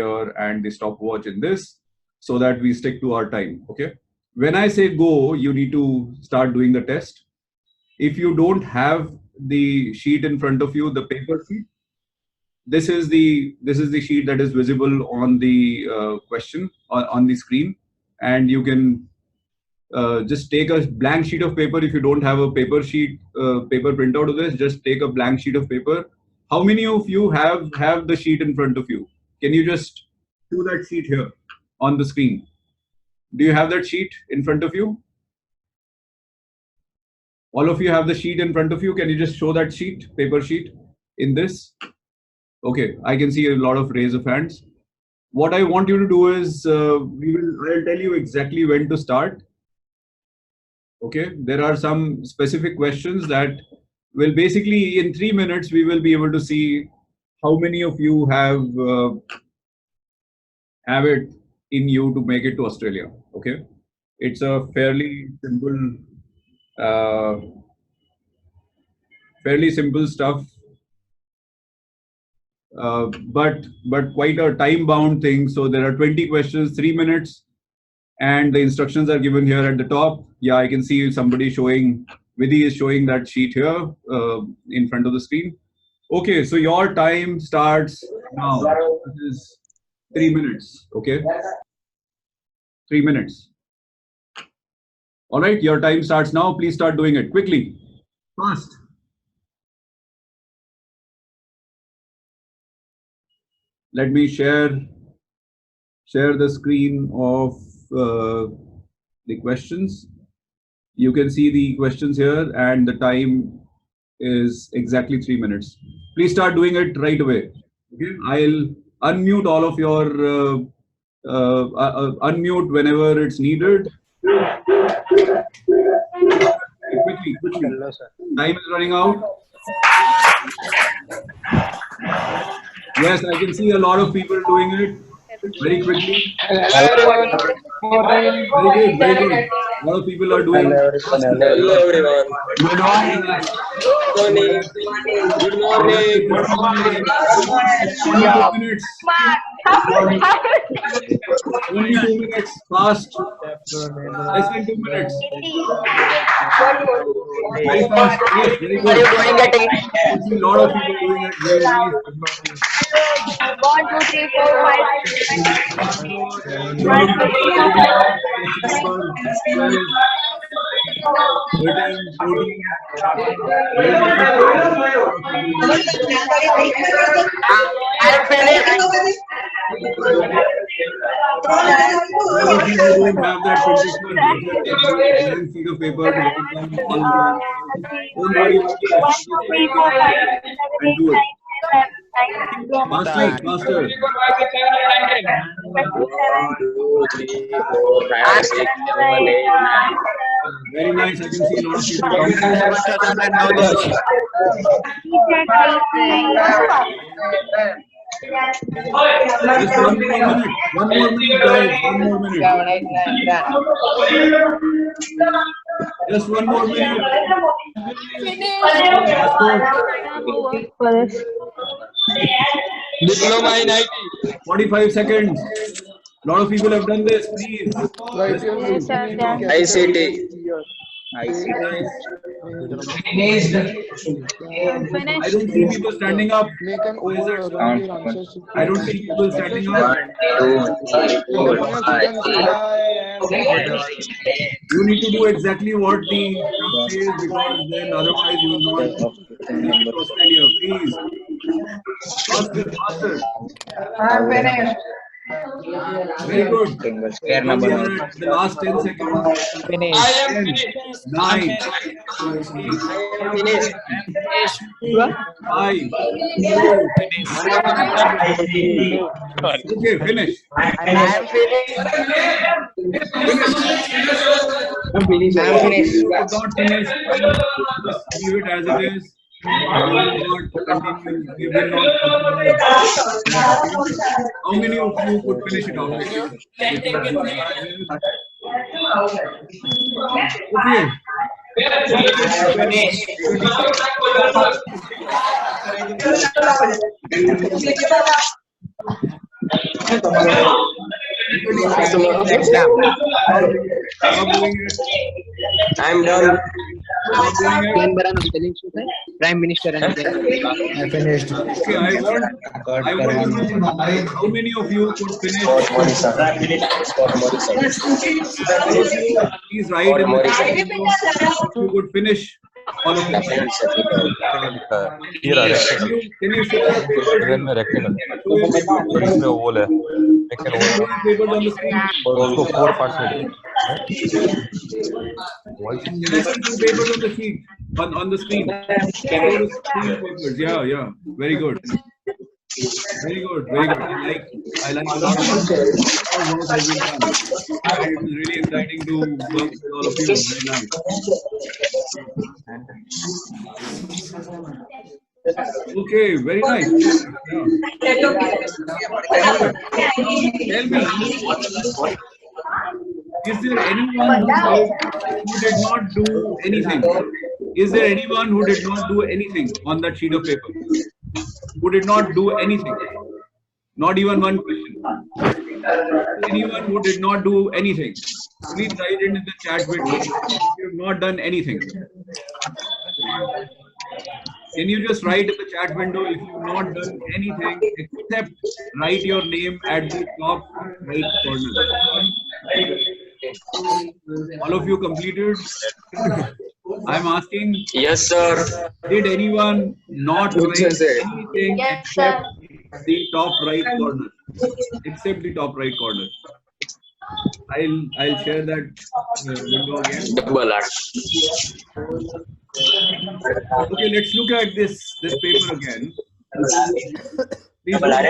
here and the stopwatch in this so that we stick to our time. Okay. When I say go, you need to start doing the test. If you don't have the sheet in front of you, the paper sheet, this is the sheet that is visible on the question on the screen, and you can just take a blank sheet of paper. If you don't have a paper sheet, paper printout of this, just take a blank sheet of paper. How many of you have the sheet in front of you? Can you just do that sheet here on the screen? Do you have that sheet in front of you? All of you have the sheet in front of you. Can you just show that sheet, paper sheet in this? Okay, I can see a lot of raise of hands. What I want you to do is, I'll tell you exactly when to start. Okay, there are some specific questions that will basically in 3 minutes, we will be able to see how many of you have it in you to make it to Australia. Okay, it's a fairly simple stuff, but quite a time bound thing. So there are 20 questions, 3 minutes, and the instructions are given here at the top. Yeah, I can see somebody showing, Vidhi is showing that sheet here in front of the screen. Okay, so your time starts now. This is 3 minutes. Okay, 3 minutes. All right, your time starts now. Please start doing it quickly, fast. Let me share the screen of the questions. You can see the questions here, and the time is exactly 3 minutes. Please start doing it right away. Okay, I'll unmute all of your unmute whenever it's needed. Quickly. Hello, sir. Time is running out. Yes, I can see a lot of people doing it very quickly. Hello, everyone. Very good. A lot of people are doing it. Hello everyone. Good morning. Good morning. Good morning. 22 minutes. Only 2 minutes. Fast. Less than 2 minutes. Very fast. Yes, very good. I see a lot of people doing it. Very nice. 1, 2, 3, 4, sheet of paper to write down all the answers. Don't worry about the and do it. Faster. 1, 2, 3, 4, 5, 6, 7, 8, 9. Very nice. I can see a lot of people counting. Just 1 more minute. 1 more minute, guys. 1 more minute. Just 1 more minute. Diploma in IT. 45 seconds. A lot of people have done this. Please. ICT. I don't see people standing up. I don't see people standing up. 1, 2, 3, 4, 5. You need to do exactly what the stuff says, because then otherwise you will not make it to Australia. Please. Faster. I'm finished. Very good. Square number. The last 10 seconds. Finish. I am 10, finished. 9, I am finished. 5, 4. Okay, finish. I am finished. If not finished, just leave it as it is. We will not continue. We will not continue. How many of you could finish it off? Okay. Exam. Stop doing it. I'm done. Stop doing it. Plan बना ना spelling shoot है. Prime Minister and I finished. Okay, I want to know how many of you could finish. All of you, please write in the chat below if you could finish all of them. Here are rectangle. Can you show your papers? Even में rectangle. Show your papers. और इसमें Oval है. Make an Show oval. your papers on the screen. और उसको 4 parts में. Can I see two papers on the sheet? On the screen. Show the screen papers. Yeah. Very good. Very good. I like a lot of work has been done. It was really exciting to work with all of you. Very nice. Okay, very nice. Yeah. Tell me, is there anyone who did not do anything? Is there anyone who did not do anything on that sheet of paper? Who did not do anything? Not even one question. Anyone who did not do anything? Please write it in the chat window. You have not done anything. Can you just write in the chat window if you have not done anything except write your name at the top right corner? All of you completed? I'm asking. Yes, sir. Did anyone not write anything except the top right corner? Except the top right corner. I'll share that window again. Double R. Okay, let's look at this paper again. Please Double R.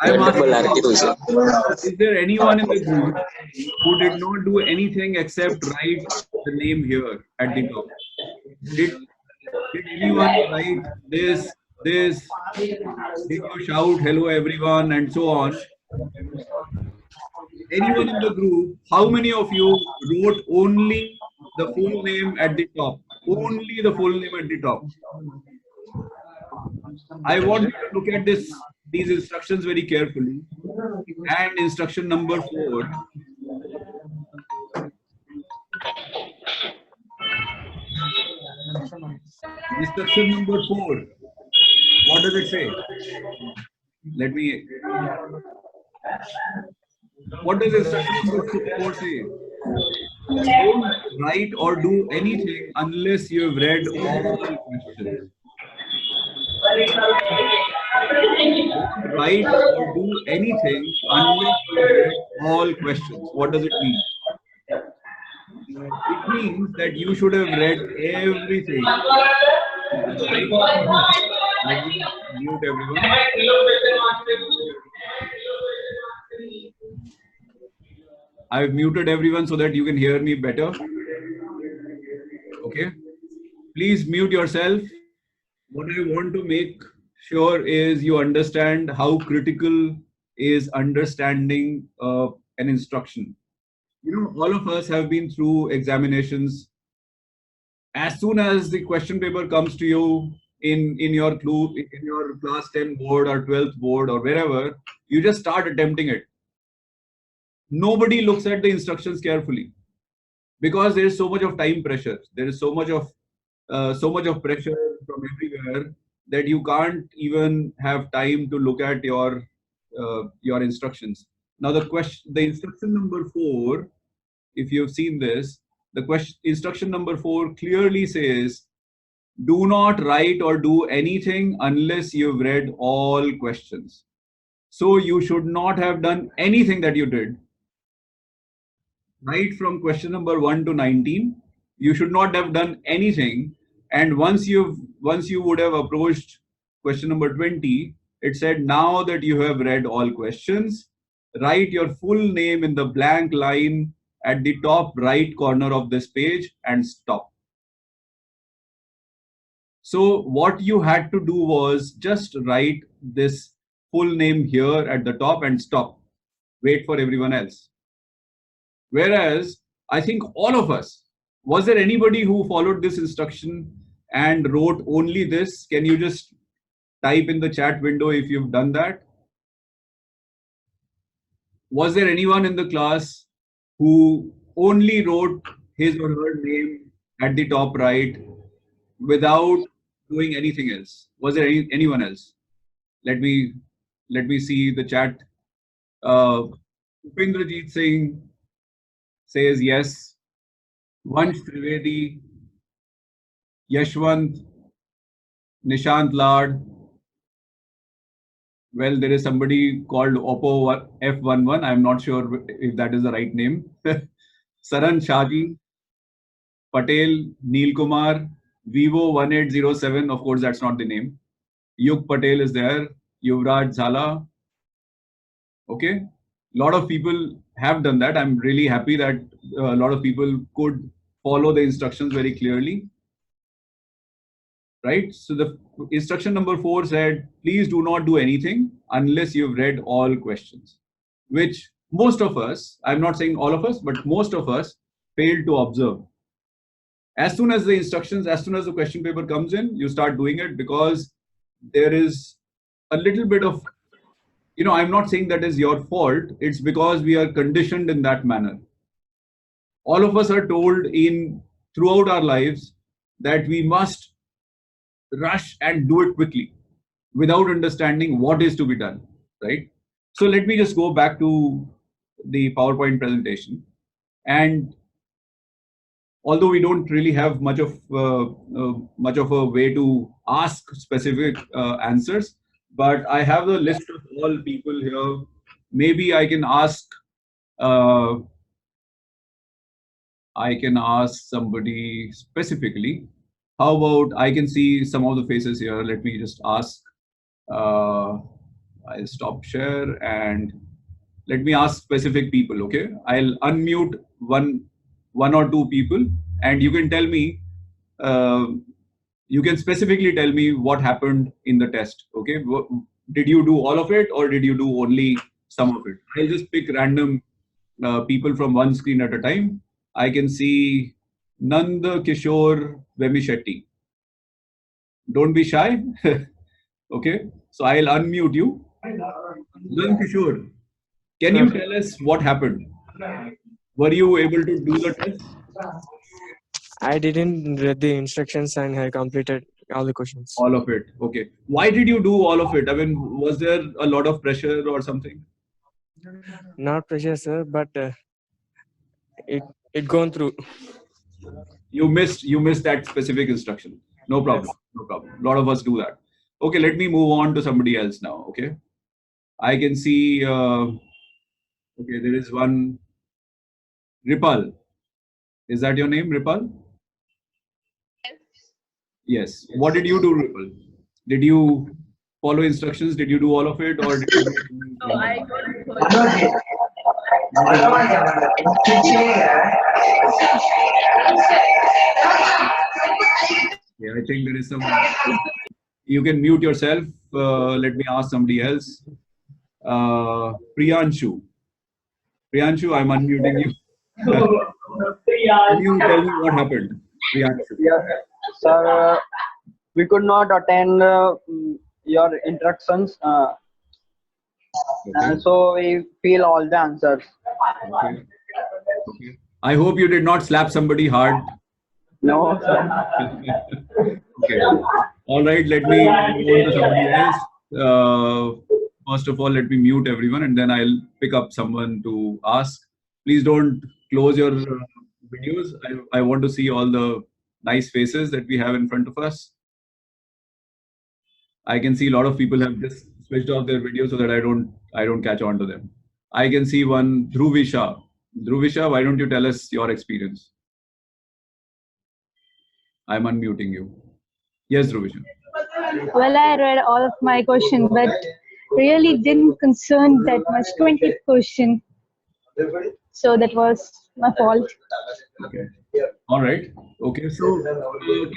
I'm Double R. asking, is there anyone in the group who did not do anything except write the name here at the top? Did anyone write this? Did you shout hello everyone and so on? Anyone in the group, how many of you wrote only the full name at the top? Only the full name at the top. I want you to look at these instructions very carefully. And instruction number 4. Instruction number 4. What does it say? Let me. What does instruction number 4 say? Don't write or do anything unless you have read all questions. Don't write or do anything unless you have read all questions. What does it mean? It means that you should have read everything. Let me mute everyone. I've muted everyone so that you can hear me better. Okay. Please mute yourself. What I want to make sure is you understand how critical is understanding an instruction. You know, all of us have been through examinations. As soon as the question paper comes to you in your class 10 board or 12th board or wherever, you just start attempting it. Nobody looks at the instructions carefully because there is so much of time pressure. There is so much of pressure from everywhere that you can't even have time to look at your instructions. Now the instruction number 4, if you've seen this, instruction number 4 clearly says, do not write or do anything unless you've read all questions. So you should not have done anything that you did. Right from question number 1 to 19, you should not have done anything. And once you would have approached question number 20, it said, now that you have read all questions, write your full name in the blank line at the top right corner of this page and stop. So what you had to do was just write this full name here at the top and stop. Wait for everyone else. Whereas I think all of us, was there anybody who followed this instruction and wrote only this? Can you just type in the chat window if you've done that. Was there anyone in the class who only wrote his or her name at the top right without doing anything else? Was there anyone else? Let me see the chat. Upendrajit Singh says yes. Vansh Trivedi, Yashwant, Nishant Lad. Well, there is somebody called Oppo F11. I'm not sure if that is the right name. Saran Shaji, Patel, Neil Kumar, Vivo 1807. Of course, that's not the name. Yug Patel is there. Yuvraj Zala. Okay. A lot of people have done that. I'm really happy that a lot of people could follow the instructions very clearly. Right? So the instruction number 4 said, please do not do anything unless you've read all questions, which most of us, I'm not saying all of us, but most of us failed to observe. As soon as the instructions, as soon as the question paper comes in, you start doing it because there is a little bit of, I'm not saying that is your fault. It's because we are conditioned in that manner. All of us are told throughout our lives that we must rush and do it quickly without understanding what is to be done, right? So let me just go back to the PowerPoint presentation. And although we don't really have much of a way to ask specific answers, but I have the list of all people here. Maybe I can ask somebody specifically. How about I can see some of the faces here. Let me just ask. I'll stop share and let me ask specific people. Okay, I'll unmute one or two people, and you can tell me. You can specifically tell me what happened in the test. Okay, did you do all of it or did you do only some of it? I'll just pick random people from one screen at a time. I can see Nanda Kishore Vemishetty. Don't be shy. Okay, so I'll unmute you. Nanda Kishore, can you tell us what happened? Were you able to do the test? I didn't read the instructions and I completed all the questions. All of it. Okay. Why did you do all of it? I mean, was there a lot of pressure or something? Not pressure, sir, but it gone through. You missed that specific instruction. No problem. Yes. No problem. A lot of us do that. Okay, let me move on to somebody else now. Okay. I can see, okay, there is one, Ripal. Is that your name, Ripal? Yes. What did you do, Ripal? Did you follow instructions? Did you do all of it, or did you? No, I got Yeah, I think there is some. You can mute yourself. Let me ask somebody else. Priyanshu. Priyanshu, I'm unmuting you. Can you tell me what happened, Priyanshu? Sir, we could not attend your instructions, Okay. so we feel all the answers. Okay. Okay. I hope you did not slap somebody hard. No, sir. Okay. All right. Let me move on to somebody else. First of all, let me mute everyone, and then I'll pick up someone to ask. Please don't close your videos. I want to see all the nice faces that we have in front of us. I can see a lot of people have just switched off their videos so that I don't catch on to them. I can see one Dhruvisha. Dhruvisha, why don't you tell us your experience? I'm unmuting you. Yes, Dhruvisha. Well, I read all of my question, but really didn't concern that much. 20th question. So that was my fault. Okay. All right. Okay. So,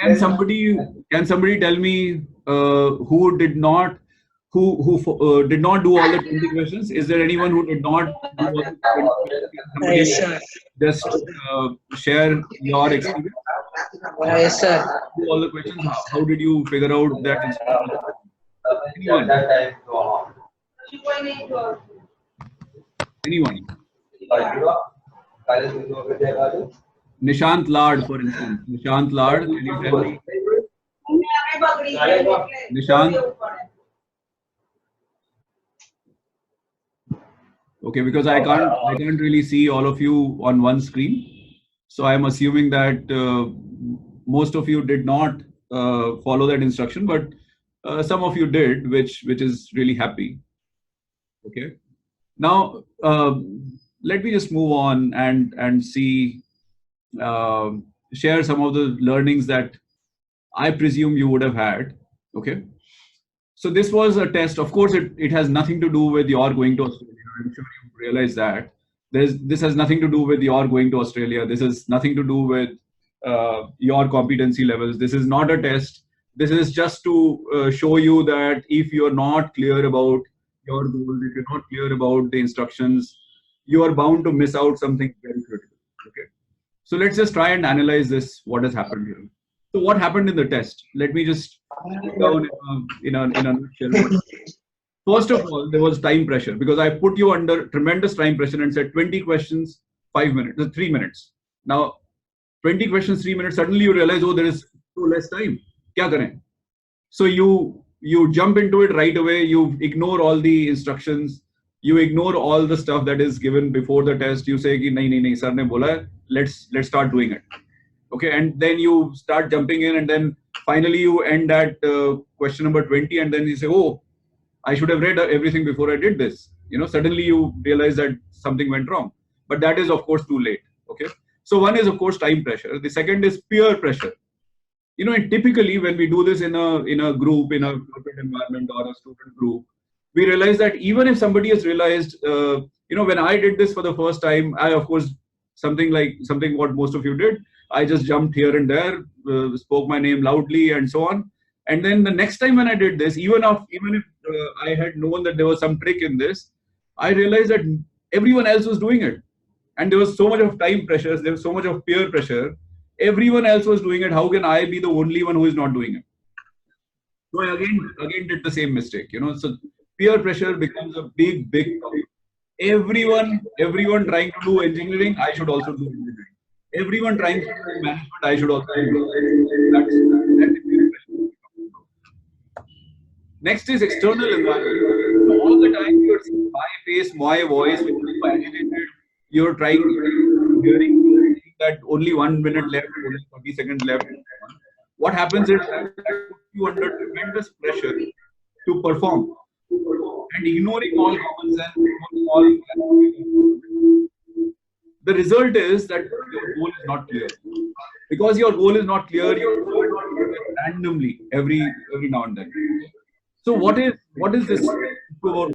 can somebody tell me who did not do all the 20 questions? Is there anyone who did not do all the 20 questions? Yes, sir. Just share your experience. Yes, sir. Do all the questions. How did you figure out that? Anyone? Anyone? Nishant Lad, for instance. Nishant Lad, can you tell me? Nishant? Okay, because I can't really see all of you on one screen. So I'm assuming that most of you did not follow that instruction, but some of you did, which is really happy. Okay. Now let me just move on and see, share some of the learnings that I presume you would have had. Okay. So this was a test. Of course, it has nothing to do with your going to Australia. I'm sure you realize that. This has nothing to do with your going to Australia. This has nothing to do with your competency levels. This is not a test. This is just to show you that if you're not clear about your goals, if you're not clear about the instructions, you are bound to miss out something very critical. Okay. So let's just try and analyze this, what has happened here. So what happened in the test? Let me just put down in a nutshell. First of all, there was time pressure because I put you under tremendous time pressure and said 20 questions, 5 minutes, 3 minutes. Now, 20 questions, 3 minutes, suddenly you realize, oh, there is too less time. Kya kare? So you jump into it right away. You ignore all the instructions. You ignore all the stuff that is given before the test. You say, nahi, sir ne bola hai, let's start doing it. Okay, and then you start jumping in, and then finally you end at question number 20, and then you say, oh, I should have read everything before I did this. Suddenly you realize that something went wrong. But that is, of course, too late. Okay. So one is, of course, time pressure. The second is peer pressure. And typically when we do this in a group, in a corporate environment or a student group, we realize that even if somebody has realized, when I did this for the first time, I, of course, something what most of you did, I just jumped here and there, spoke my name loudly and so on. And then the next time when I did this, even if I had known that there was some trick in this, I realized that everyone else was doing it. And there was so much of time pressures, there was so much of peer pressure. Everyone else was doing it. How can I be the only one who is not doing it? So I again did the same mistake. So peer pressure becomes a big problem. Everyone trying to do engineering, I should also do engineering. Everyone trying to do management, I should also do. That's peer pressure. Next is external environment. So all the time you're seeing my face, my voice, when you're agitated, you're hearing that only 1 minute left, only 30 seconds left. What happens is that puts you under tremendous pressure to perform. And ignoring all common sense, the result is that your goal is not clear. Because your goal is not clear, your goal is not clear randomly every now and then. So what is this?